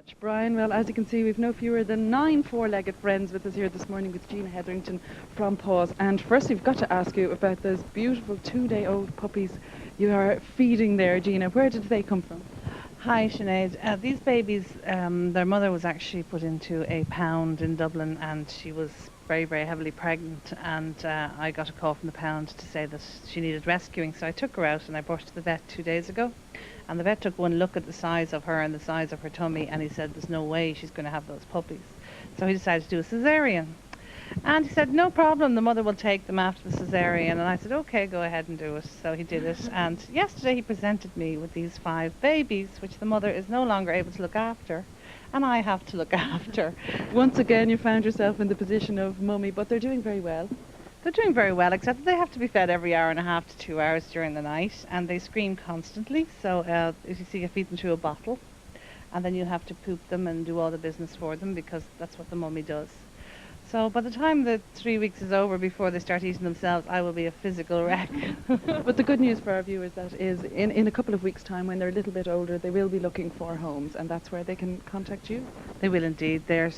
much, Brian. Well, as you can see, we've no fewer than 9 four-legged friends with us here this morning with Gina Hetherington from Paws. And first, we've got to ask you about those beautiful 2-day-old puppies you are feeding there, Gina. Where did they come from? Hi Sinead. These babies, their mother was actually put into a pound in Dublin and she was very, very heavily pregnant, and I got a call from the pound to say that she needed rescuing, so I took her out and I brought her to the vet 2 days ago, and the vet took one look at the size of her and the size of her tummy and he said there's no way she's going to have those puppies, so he decided to do a cesarean. And he said, no problem, the mother will take them after the cesarean. And I said, okay, go ahead and do it. So he did it. And yesterday he presented me with these 5 babies, which the mother is no longer able to look after. And I have to look after. Once again, you found yourself in the position of mummy, but they're doing very well. They're doing very well, except that they have to be fed every hour and a half to 2 hours during the night. And they scream constantly. So as you see, you feed them through a bottle. And then you have to poop them and do all the business for them, because that's what the mummy does. So by the time the 3 weeks is over, before they start eating themselves, I will be a physical wreck. But the good news for our viewers, that is, in a couple of weeks' time, when they're a little bit older, they will be looking for homes, and that's where they can contact you? They will indeed. They're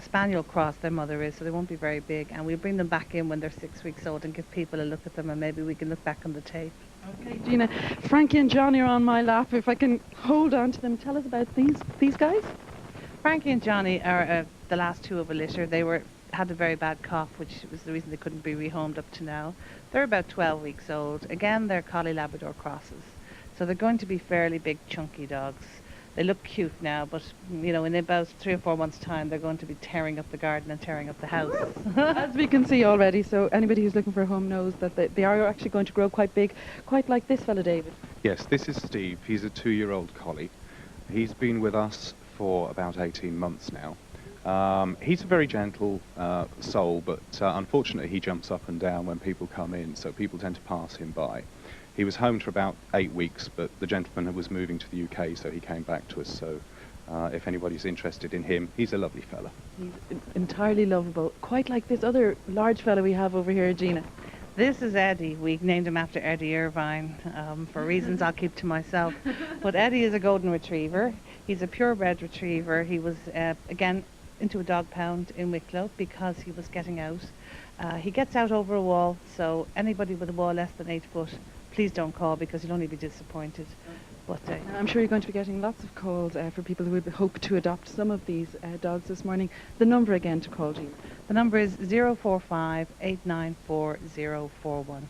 spaniel cross, their mother is, so they won't be very big. And we'll bring them back in when they're 6 weeks old and give people a look at them, and maybe we can look back on the tape. Okay, Gina, Frankie and Johnny are on my lap. If I can hold on to them, tell us about these guys. Frankie and Johnny are the last 2 of a litter. They had a very bad cough, which was the reason they couldn't be rehomed up to now. They're about 12 weeks old. Again, they're Collie Labrador crosses. So they're going to be fairly big, chunky dogs. They look cute now, but you know, in about 3 or 4 months' time, they're going to be tearing up the garden and tearing up the house. As we can see already, so anybody who's looking for a home knows that they are actually going to grow quite big, quite like this fella, David. Yes, this is Steve. He's a 2-year-old collie. He's been with us for about 18 months now. He's a very gentle soul, but unfortunately he jumps up and down when people come in, so people tend to pass him by. He was home for about 8 weeks, but the gentleman was moving to the UK, so he came back to us. So if anybody's interested in him, he's a lovely fella. He's entirely lovable, quite like this other large fella we have over here, Gina. This is Eddie. We named him after Eddie Irvine for reasons I'll keep to myself. But Eddie is a golden retriever. He's a purebred retriever. He was, again, into a dog pound in Wicklow because he was getting out. He gets out over a wall, so anybody with a wall less than 8 foot, please don't call, because you'll only be disappointed. But I'm sure you're going to be getting lots of calls for people who would hope to adopt some of these dogs this morning. The number again to call, Jean. The number is 045 894 041.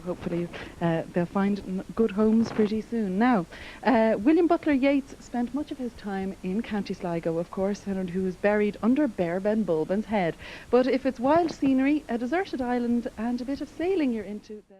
Hopefully they'll find good homes pretty soon. Now, William Butler Yeats spent much of his time in County Sligo, of course, and who is buried under Bear Ben Bulben's head. But if it's wild scenery, a deserted island and a bit of sailing you're into, then...